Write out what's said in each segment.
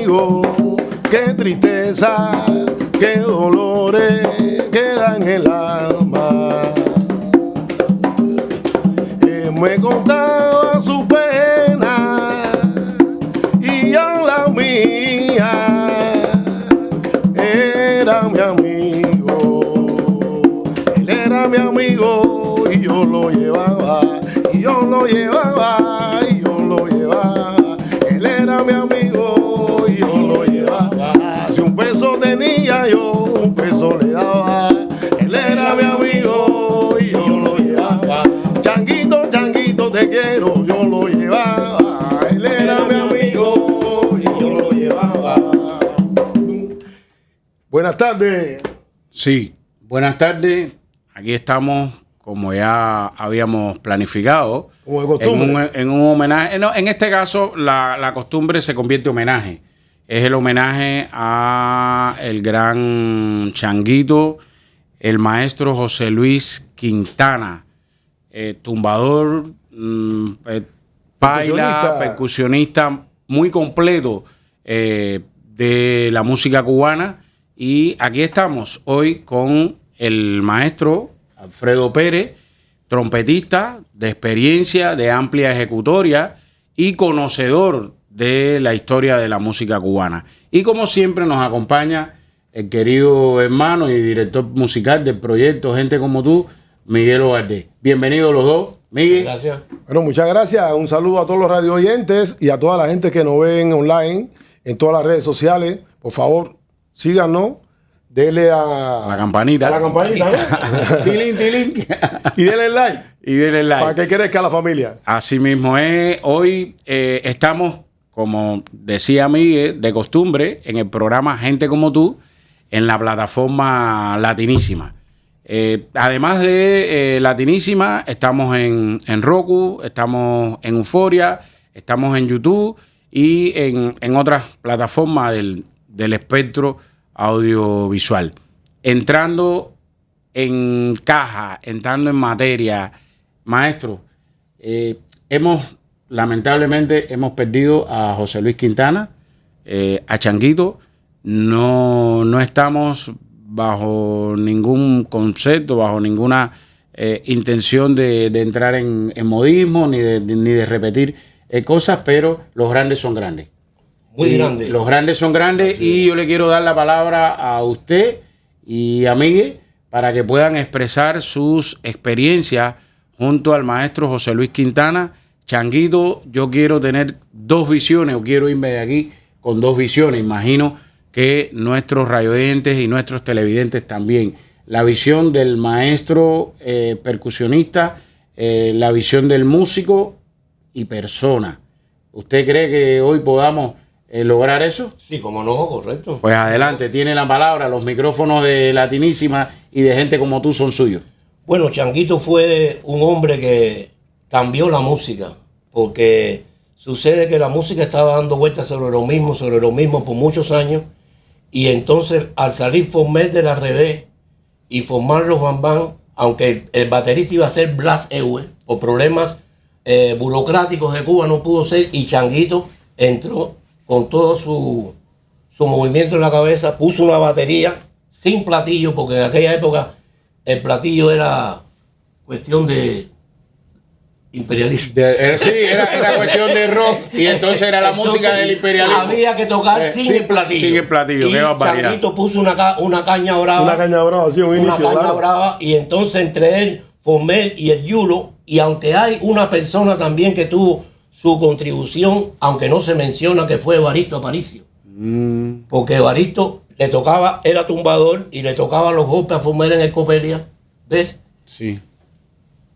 amigo, qué tristeza, qué dolores quedan en el alma. Me contaba su pena y yo la mía. Era mi amigo, él era mi amigo y yo lo llevaba, y yo lo llevaba, y yo lo llevaba. Él era mi amigo y yo lo llevaba. Si un peso tenía yo, un peso le daba. Él era mi amigo y yo lo llevaba. Changuito, changuito, te quiero, yo lo llevaba. Él era mi amigo y yo lo llevaba. Buenas tardes. Sí, buenas tardes. Aquí estamos, como ya habíamos planificado, Como de costumbre. en un homenaje. No, en este caso, la costumbre se convierte en homenaje. Es el homenaje a el gran Changuito, el maestro José Luis Quintana, tumbador, paila, percusionista muy completo de la música cubana. Y aquí estamos hoy con el maestro Alfredo Pérez, trompetista de experiencia, de amplia ejecutoria y conocedor de la historia de la música cubana. Y como siempre nos acompaña el querido hermano y director musical del proyecto Gente Como Tú, Miguel Ovaldez. Bienvenidos los dos. Miguel. Gracias. Bueno, muchas gracias. Un saludo a todos los radio oyentes y a toda la gente que nos ven online en todas las redes sociales. Por favor, síganos, denle a La campanita. a la campanita, ¿no? Tilín, tilín. Y denle like Y denle like. para que crezca la familia. Así mismo es. Hoy estamos, como decía Miguel, de costumbre, en el programa Gente Como Tú, en la plataforma Latinísima. Además de Latinísima, estamos en Roku, estamos en Euforia, estamos en YouTube y en otras plataformas del espectro audiovisual. Entrando en caja, entrando en materia, maestro, lamentablemente hemos perdido a José Luis Quintana, a Changuito. No estamos bajo ningún concepto, bajo ninguna intención de entrar en modismo ni de repetir cosas, pero los grandes son grandes. Muy grandes. Los grandes son grandes. Así y yo le quiero dar la palabra a usted y a Miguel para que puedan expresar sus experiencias junto al maestro José Luis Quintana. Changuito, yo quiero tener dos visiones, o quiero irme de aquí con dos visiones. Imagino que nuestros radiovidentes y nuestros televidentes también. La visión del maestro percusionista, la visión del músico y persona. ¿Usted cree que hoy podamos lograr eso? Sí, como no, correcto. Pues adelante, tiene la palabra. Los micrófonos de Latinísima y de Gente Como Tú son suyos. Bueno, Changuito fue un hombre que cambió la música, porque sucede que la música estaba dando vueltas sobre lo mismo por muchos años, y entonces al salir Former de la revés y formar los Bambán, aunque el baterista iba a ser Blas Ewe, por problemas burocráticos de Cuba no pudo ser, y Changuito entró con todo su movimiento en la cabeza, puso una batería sin platillo, porque en aquella época el platillo era cuestión de imperialismo. Sí, era cuestión de rock y entonces era la música del imperialismo. Había que tocar sin el platillo. Sin el platillo, y qué barbaridad. Changuito puso una caña brava. Una caña brava, sí, un Una inicio, caña claro. brava, y entonces entre él, Former y el Yulo, y aunque hay una persona también que tuvo su contribución, aunque no se menciona, que fue Evaristo Aparicio. Porque Evaristo le tocaba, era tumbador y le tocaba los golpes a Former en el Copelia, ¿ves? Sí.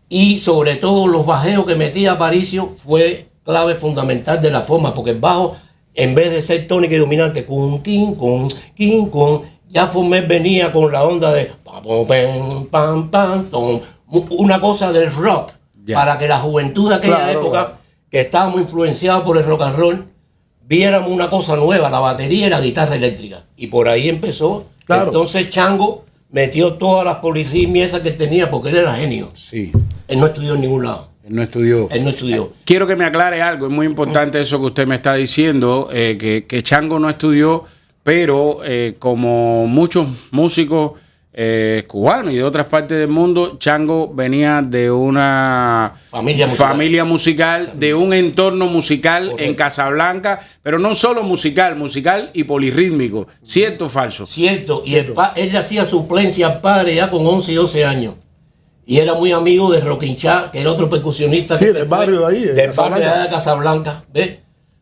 Y sobre todo los bajeos que metía Aparicio fue clave fundamental de la forma, porque el bajo, en vez de ser tónica y dominante, ya Former venía con la onda de una cosa del rock, Ya. para que la juventud de aquella Claro, época, claro. que estábamos influenciados por el rock and roll, viéramos una cosa nueva, la batería y la guitarra eléctrica. Y por ahí empezó. Claro. Entonces Chango metió todas las polirritmias esas que tenía, porque él era genio. Sí. Él no estudió en ningún lado. Él no estudió. Él no estudió. Quiero que me aclare algo, es muy importante eso que usted me está diciendo, que Chango no estudió, pero como muchos músicos cubanos y de otras partes del mundo, Chango venía de una familia musical, de un entorno musical. Correcto. En Casablanca, pero no solo musical y polirrítmico. ¿Cierto o falso? Cierto, y él hacía suplencia al padre ya con 11 y 12 años. Y era muy amigo de Roquinchá, que era otro percusionista. Sí, del barrio de ahí. Del barrio de Casablanca. ¿Ves?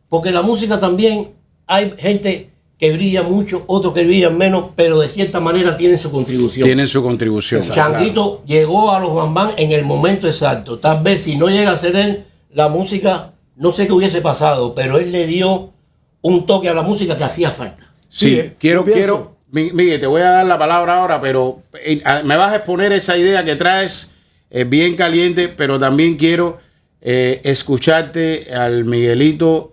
Porque la música también, hay gente que brilla mucho, otros que brillan menos, pero de cierta manera tienen su contribución. Tienen su contribución. Changuito llegó a los Bambán en el momento exacto. Tal vez si no llega a ser él, la música, no sé qué hubiese pasado, pero él le dio un toque a la música que hacía falta. Sí, quiero, Miguel, te voy a dar la palabra ahora, pero me vas a exponer esa idea que traes bien caliente, pero también quiero escucharte al Miguelito,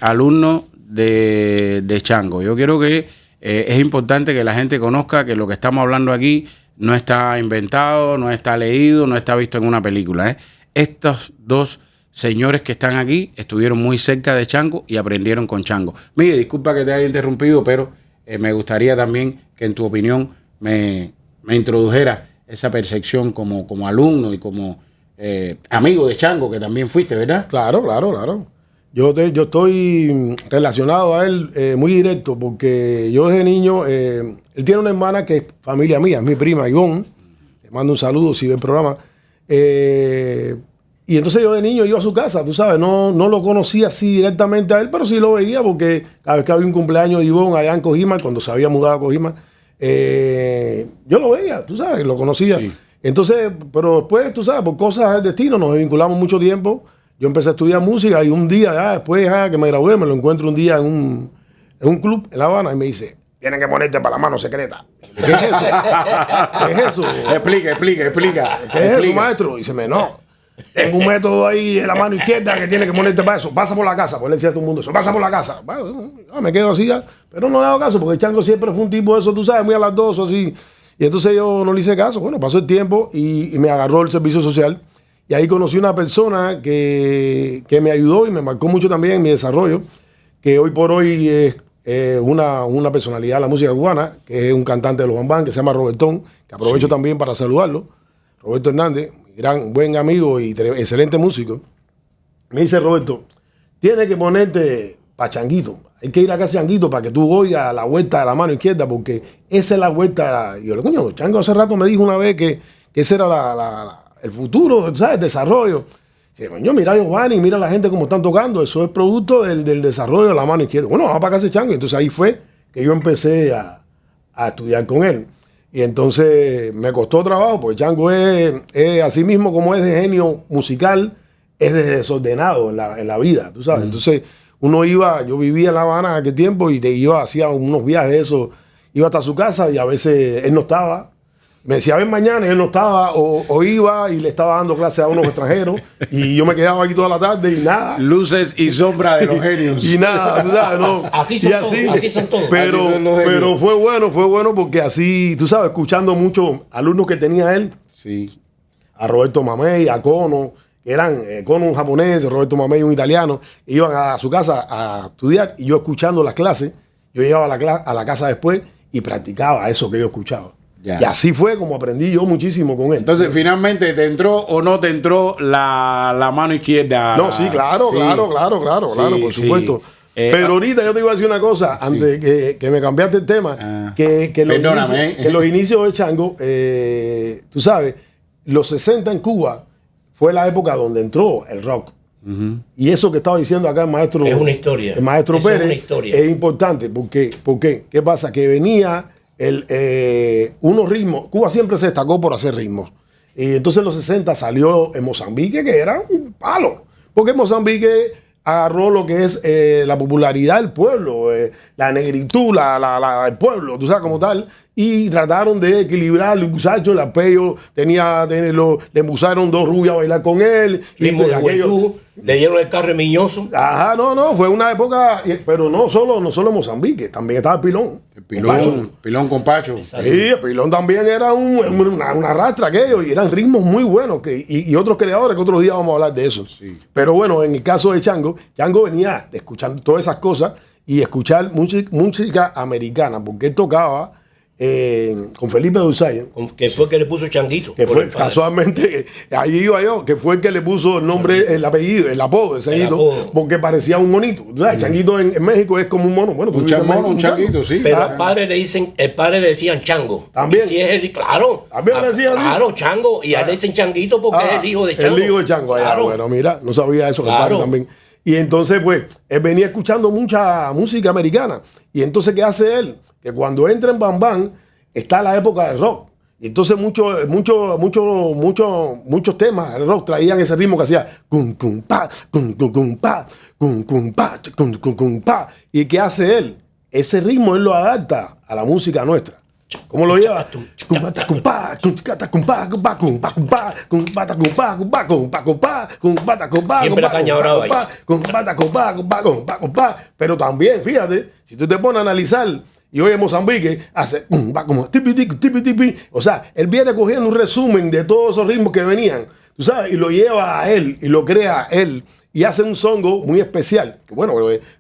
alumno de Chango. Yo quiero que es importante que la gente conozca que lo que estamos hablando aquí no está inventado, no está leído, no está visto en una película. Estos dos señores que están aquí estuvieron muy cerca de Chango y aprendieron con Chango. Miguel, disculpa que te haya interrumpido, pero me gustaría también que en tu opinión me introdujera esa percepción como alumno y como amigo de Chango, que también fuiste, ¿verdad? Claro. Yo estoy relacionado a él muy directo, porque yo desde niño, él tiene una hermana que es familia mía, es mi prima Ivonne, le mando un saludo si ve el programa, y entonces yo de niño iba a su casa, tú sabes, no lo conocía así directamente a él, pero sí lo veía, porque cada vez que había un cumpleaños de Ivonne allá en Cojima, cuando se había mudado a Cojima, yo lo veía, tú sabes, lo conocía. Sí. Entonces, pero después, tú sabes, por cosas del destino, nos vinculamos mucho tiempo. Yo empecé a estudiar música y un día, después que me gradué, me lo encuentro un día en un club en La Habana y me dice, tienen que ponerte para la mano secreta. ¿Qué es eso? ¿Qué es eso? Explica. ¿Qué es eso, maestro? Y dice, no, tengo un método ahí en la mano izquierda que tiene que ponerte para eso. Pasa por la casa, pues le decía a todo el mundo eso, pasa por la casa. Bueno, me quedo así ya, pero no le hago caso, porque el Chango siempre fue un tipo de eso, tú sabes, muy alardoso, así. Y entonces yo no le hice caso. Bueno, pasó el tiempo y me agarró el servicio social. Y ahí conocí una persona que me ayudó y me marcó mucho también en mi desarrollo, que hoy por hoy es una personalidad de la música cubana, que es un cantante de los Bambán, que se llama Robertón, que aprovecho también para saludarlo. Roberto Hernández, buen amigo y excelente músico. Me dice, Roberto, tienes que ponerte para Changuito. Hay que ir a casa Changuito para que tú oigas la vuelta de la mano izquierda, porque esa es la vuelta. Y yo le digo, coño, Chango hace rato me dijo una vez que ese era el futuro, ¿sabes? El desarrollo. Sí, coño, mira a Giovanni, mira a la gente como están tocando. Eso es producto del desarrollo de la mano izquierda. Bueno, vamos para casa de Chango. Entonces ahí fue que yo empecé a estudiar con él. Y entonces me costó trabajo, porque Chango es así mismo como es de genio musical, es de desordenado en la vida, tú sabes. Entonces yo vivía en La Habana en aquel tiempo y hacía unos viajes, eso, iba hasta su casa y a veces él no estaba. Me decía, ven mañana, y él no estaba, o iba y le estaba dando clases a unos extranjeros, y yo me quedaba aquí toda la tarde y nada. Luces y sombras de los genios. Y nada, tú sabes, ¿no? Así son todos. Pero fue bueno porque así, tú sabes, escuchando muchos alumnos que tenía él, sí, a Roberto Mamey, a Kono, que eran Kono un japonés, Roberto Mamey un italiano, iban a su casa a estudiar, y yo escuchando las clases, yo llegaba a la casa después y practicaba eso que yo escuchaba. Ya. Y así fue como aprendí yo muchísimo con él. Entonces, finalmente, ¿te entró o no te entró la mano izquierda? No, sí, claro, por supuesto. Pero ahorita yo te iba a decir una cosa, antes que me cambiaste el tema, que los inicios de Chango, tú sabes, los 60 en Cuba fue la época donde entró el rock. Y eso que estaba diciendo acá el maestro... Es una historia. El maestro Pérez es importante. ¿Por qué? ¿Qué pasa? Que venía... unos ritmos, Cuba siempre se destacó por hacer ritmos, y entonces en los 60 salió en Mozambique, que era un palo, porque Mozambique agarró lo que es la popularidad del pueblo, la negritud, el pueblo, tú sabes, como tal, y trataron de equilibrar el muchacho, el apello, le embusaron dos rubias a bailar con él, ritmo de aquello. Le dieron el carro miñoso. Ajá, no, fue una época, pero no solo en Mozambique, también estaba el Pilón. Pilón con Pacho. Sí, el Pilón también era una rastra aquello, y eran ritmos muy buenos, y otros creadores que otros días vamos a hablar de eso. Sí. Pero bueno, en el caso de Chango venía de escuchar todas esas cosas y escuchar música americana, porque él tocaba con Felipe Dulzayen, Que fue que le puso Changuito. que por fue el padre. casualmente, ahí iba yo, que fue el que le puso el nombre, el apellido, el apodo de Changuito, apodo. porque parecía un monito. Changuito en México es como un mono. Bueno, Un changuito, sí. Pero al padre el padre le decían Chango. También. Y si es claro. También le decían así. Claro, Chango. Y a él le dicen Changuito porque es el hijo de Chango. El hijo de Chango, allá. Claro. Bueno, mira, no sabía eso, Claro. compadre, también. Y entonces, pues, él venía escuchando mucha música americana. Y entonces, ¿qué hace él? Que cuando entra en Bam Bam, está la época del rock. Y entonces muchos temas del rock traían ese ritmo que hacía cum cum pa, cum cum cum pa, cum cum pa, cum cum cum pa. ¿Y qué hace él? Ese ritmo él lo adapta a la música nuestra. ¿Cómo lo lleva? Siempre la caña brava ahí. Pero también, fíjate, si tú te pones a analizar y hoy en Mozambique hace como tipi tipi tipi tipi, o sea, él viene cogiendo un resumen de todos esos ritmos que venían, tú sabes, y lo lleva a él y lo crea él y hace un songo muy especial. Que bueno,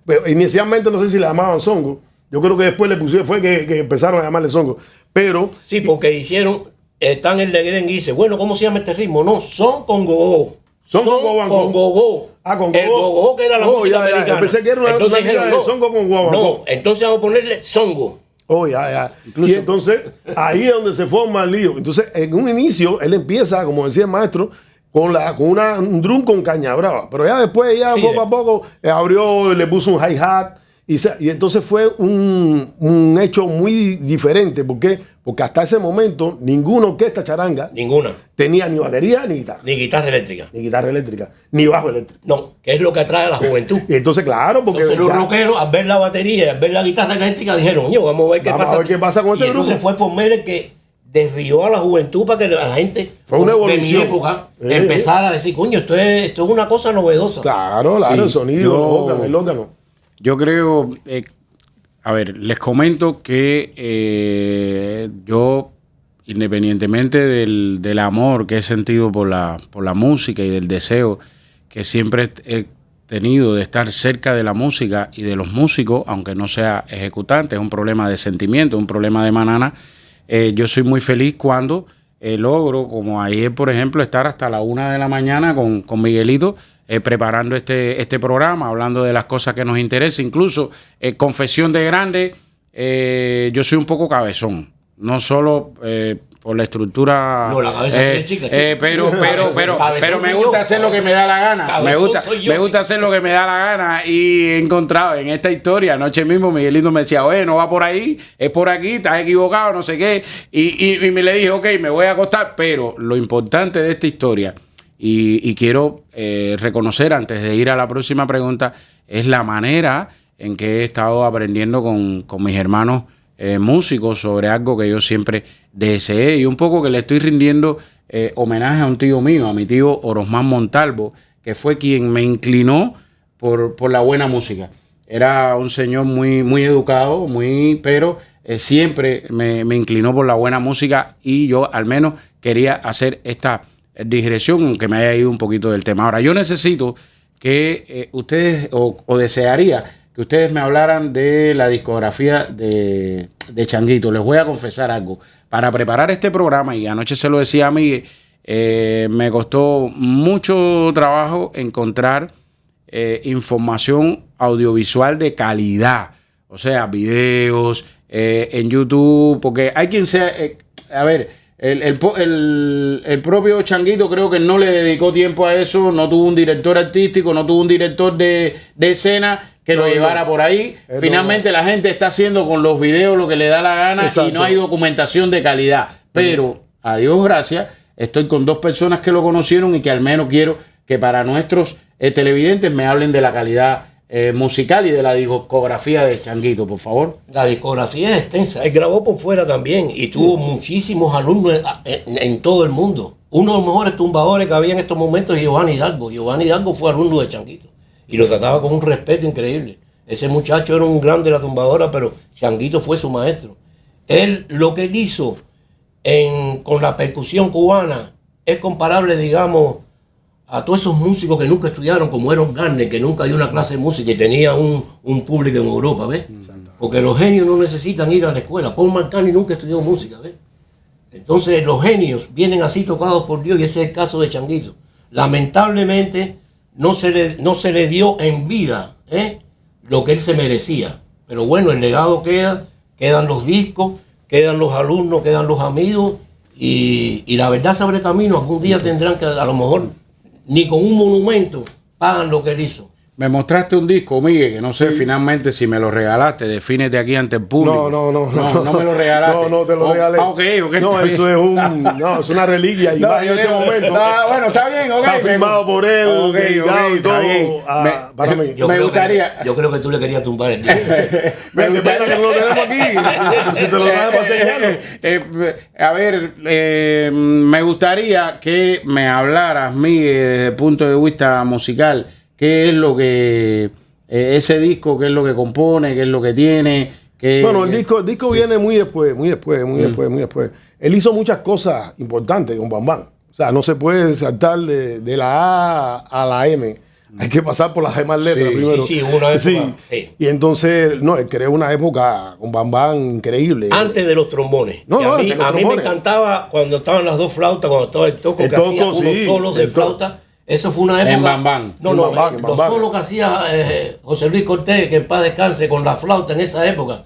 pero inicialmente no sé si le llamaban songo. Yo creo que después le pusieron, fue que empezaron a llamarle songo. Pero Sí, porque hicieron, están en Legren y dice, bueno, ¿cómo se llama este ritmo? No, son con gogó. Son con guaguancó. Con gogó. Ah, con El gogó. gogó que era la música ya, ya. americana. Yo pensé que era una Entonces tira dijeron, de songo con guaguancó. No, entonces vamos a ponerle songo. oh, ya. Incluso- Y entonces ahí es donde se forma el lío. Entonces, en un inicio, él empieza, como decía el maestro, con un drum con caña brava. Pero ya después, Sí, poco a poco, abrió, le puso un hi-hat. Y entonces fue un hecho muy diferente. ¿Por qué? Porque hasta ese momento, ninguna orquesta charanga Ninguna. tenía ni batería ni guitarra. Ni guitarra eléctrica. Ni guitarra eléctrica, ni bajo eléctrico. No, que es lo que atrae a la juventud. Y entonces, claro, porque Entonces los ya- rockeros, al ver la batería y al ver la guitarra eléctrica, dijeron, oye, vamos a ver qué Vamos pasa. a ver qué pasa con este y entonces grupo. fue Former el que desrió a la juventud para que la gente Fue una de evolución. mi época empezara a decir, coño, esto es una cosa novedosa. Claro, Sí, el sonido, el órgano. Yo creo, a ver, les comento que yo, independientemente del amor que he sentido por la música y del deseo que siempre he tenido de estar cerca de la música y de los músicos, aunque no sea ejecutante, es un problema de sentimiento, un problema de manana, yo soy muy feliz cuando logro, como ayer, por ejemplo, estar hasta la 1 de la mañana con Miguelito, preparando este programa, hablando de las cosas que nos interesan. Incluso, confesión de grande, yo soy un poco cabezón, no solo por la estructura, No, la cabeza es chica. pero Cabezón me soy gusta yo. hacer lo que me da la gana. Cabezón soy yo. Me gusta hacer lo que me da la gana, y he encontrado en esta historia, anoche mismo Miguelito me decía, oye, no va por ahí, es por aquí, estás equivocado, no sé qué, y me le dije, ok, me voy a acostar, pero lo importante de esta historia, y quiero reconocer antes de ir a la próxima pregunta, es la manera en que he estado aprendiendo con mis hermanos músicos sobre algo que yo siempre deseé, y un poco que le estoy rindiendo homenaje a un tío mío, a mi tío Orosmán Montalvo, que fue quien me inclinó por la buena música. Era un señor muy educado, pero siempre me inclinó por la buena música, y yo al menos quería hacer esta digresión, aunque me haya ido un poquito del tema. Ahora, yo necesito que ustedes, o desearía que ustedes me hablaran de la discografía de Changuito. Les voy a confesar algo. Para preparar este programa, y anoche se lo decía a mí, me costó mucho trabajo encontrar información audiovisual de calidad. O sea, videos en YouTube, porque hay quien sea... a ver... El propio Changuito creo que no le dedicó tiempo a eso, no tuvo un director artístico, no tuvo un director de escena que lo llevara por ahí. Finalmente la gente está haciendo con los videos lo que le da la gana. Exacto. Y no hay documentación de calidad. Pero, a Dios gracias, estoy con 2 personas que lo conocieron y que al menos quiero que para nuestros televidentes me hablen de la calidad musical y de la discografía de Changuito, por favor. La discografía es extensa. Él grabó por fuera también y tuvo muchísimos alumnos en todo el mundo. Uno de los mejores tumbadores que había en estos momentos es Giovanni Hidalgo. Giovanni Hidalgo fue alumno de Changuito y lo trataba con un respeto increíble. Ese muchacho era un grande de la tumbadora, pero Changuito fue su maestro. Lo que él hizo con la percusión cubana es comparable, digamos, a todos esos músicos que nunca estudiaron, como Eros Garner, que nunca dio una clase de música y tenía un público en Europa, ¿ves? Porque los genios no necesitan ir a la escuela. Paul McCartney nunca estudió música, ¿ves? Entonces los genios vienen así tocados por Dios y ese es el caso de Changuito. Lamentablemente no se le dio en vida lo que él se merecía. Pero bueno, el legado quedan los discos, quedan los alumnos, quedan los amigos y la verdad se abre camino. Algún día tendrán que, a lo mejor, ni con un monumento pagan lo que él hizo. Me mostraste un disco, Miguel, que no sé finalmente si me lo regalaste. Defínete aquí ante el público. No me lo regalaste. No te lo regalé. Ok. No, eso es una reliquia. Y más en este momento. Bueno, está bien, ok. Está firmado por él, dedicado y todo. Para mí. Me gustaría. Yo creo que tú le querías tumbar el disco. Me gustaría que lo tenemos aquí. Si te lo das para enseñarlo. A ver, me gustaría que me hablaras, Miguel, desde el punto de vista musical. ¿Qué es lo que ese disco, qué es lo que compone, qué es lo que tiene? Bueno, el disco viene muy después. Él hizo muchas cosas importantes con Bam Bam. O sea, no se puede saltar de la A a la M. Hay que pasar por las demás letras primero. Sí, una época. Sí. Y entonces, él creó una época con Bam Bam increíble. Antes de los trombones. A mí me encantaba cuando estaban las dos flautas, cuando estaba el Toco, que hacía unos solos de flauta. Eso fue una época. En Bam Bam. Los solos que hacía José Luis Cortés, que en paz descanse, con la flauta en esa época,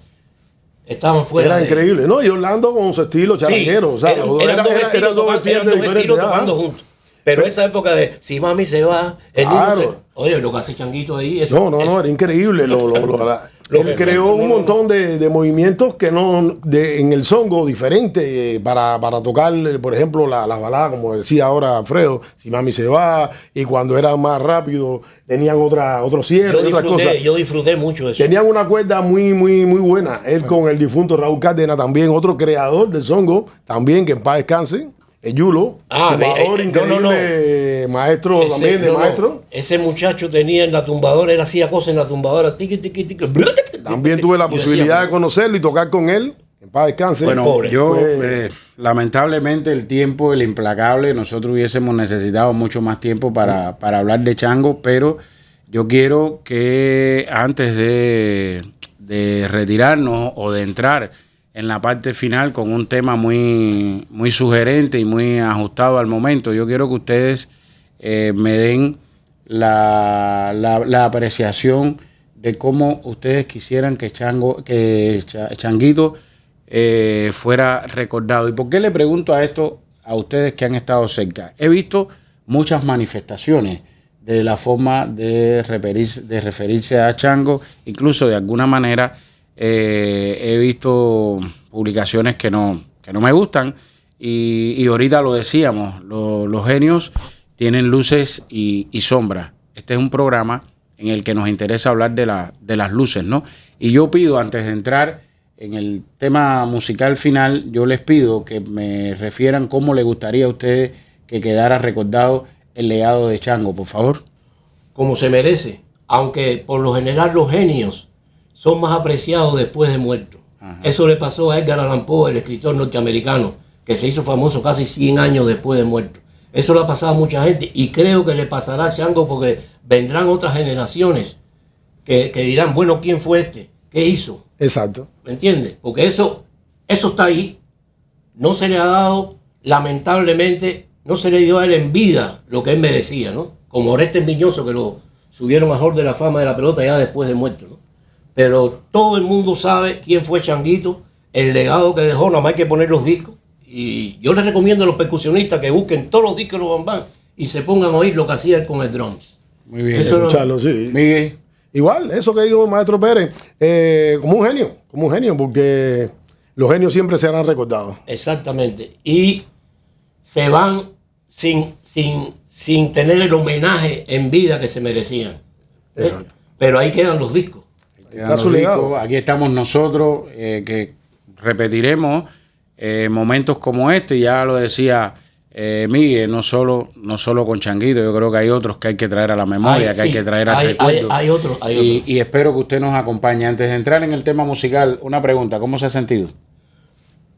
estaban fuera. Era increíble, ¿no? Y Orlando con su estilo charanguero. O sea, eran dos estilos tocando juntos. Pero esa época de si mami se va, el niño oye, lo que hace Changuito ahí. Era increíble. Él creó un montón de movimientos que en el songo diferente para tocar, por ejemplo, las baladas, como decía ahora Alfredo, si mami se va, y cuando era más rápido tenían otro cierre, otras cosas. Yo disfruté mucho de eso. Tenían una cuerda muy buena. Él con el difunto Raúl Cárdenas también, otro creador del songo, también que en paz descanse. El Yulo, tumbador increíble, maestro también de maestro. Ese muchacho tenía en la tumbadora, él hacía cosas en la tumbadora. También tuve la posibilidad de conocerlo y tocar con él. En paz descanse. Bueno, lamentablemente el tiempo, el implacable, nosotros hubiésemos necesitado mucho más tiempo para hablar de Chango, pero yo quiero que antes de retirarnos o de entrar en la parte final con un tema muy sugerente y muy ajustado al momento, yo quiero que ustedes me den la apreciación de cómo ustedes quisieran que Changuito fuera recordado. ¿Y por qué le pregunto esto a ustedes que han estado cerca? He visto muchas manifestaciones de la forma de referirse a Chango, incluso de alguna manera he visto publicaciones que no me gustan y ahorita lo decíamos, los genios tienen luces y sombras. Este es un programa en el que nos interesa hablar de las luces, ¿no? Y yo pido, antes de entrar en el tema musical final, yo les pido que me refieran cómo les gustaría a ustedes que quedara recordado el legado de Chango, por favor. Como se merece, aunque por lo general los genios son más apreciados después de muertos. Ajá. Eso le pasó a Edgar Allan Poe, el escritor norteamericano, que se hizo famoso casi 100 años después de muerto. Eso le ha pasado a mucha gente y creo que le pasará a Chango porque vendrán otras generaciones que dirán, bueno, ¿quién fue este? ¿Qué hizo? Exacto. ¿Me entiendes? Porque eso está ahí. No se le ha dado, lamentablemente, no se le dio a él en vida lo que él merecía, ¿no? Como Orestes Miñoso, que lo subieron a Hall de la Fama de la Pelota ya después de muerto, ¿no? Pero todo el mundo sabe quién fue Changuito, el legado que dejó, nada más hay que poner los discos. Y yo les recomiendo a los percusionistas que busquen todos los discos de los Bam Bam y se pongan a oír lo que hacía él con el drums. Muy bien. Escucharlo, sí. Miguel. Igual, eso que dijo el maestro Pérez, como un genio, porque los genios siempre serán recordados. Exactamente. Y se van sin tener el homenaje en vida que se merecían. Exacto. pero ahí quedan los discos. Está su legado. Aquí estamos nosotros, que repetiremos momentos como este. Ya lo decía Miguel, no solo con Changuito, yo creo que hay otros que hay que traer a la memoria, que hay que traer al recuerdo. Hay otros. Y espero que usted nos acompañe. Antes de entrar en el tema musical, una pregunta: ¿cómo se ha sentido?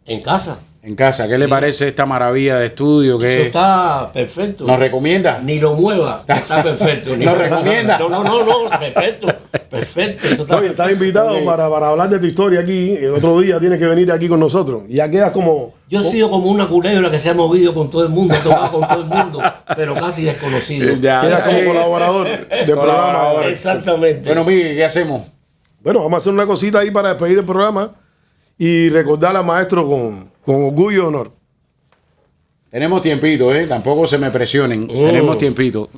En casa. En casa, ¿qué le parece esta maravilla de estudio? Eso está perfecto. ¿Nos recomienda? Ni lo mueva, está perfecto. ¿Nos recomienda? No, perfecto. Esto Oye, estás invitado Ok. para hablar de tu historia aquí. El otro día tienes que venir aquí con nosotros. Y ya quedas como... Yo he sido como una culebra que se ha movido con todo el mundo, ha tocado con todo el mundo, pero casi desconocido. Quedas como colaborador del programa. Exactamente. Bueno, Miguel, ¿qué hacemos? Bueno, vamos a hacer una cosita ahí para despedir el programa y recordar al maestro con orgullo y honor. Tenemos tiempito, tampoco se me presionen. Tenemos tiempito.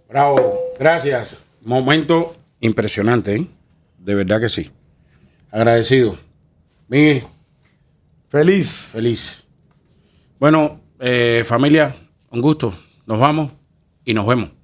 Bravo, gracias. Momento impresionante, ¿eh? De verdad que sí. Agradecido. Miguel, Feliz. feliz. Bueno, familia, un gusto. Nos vamos y nos vemos.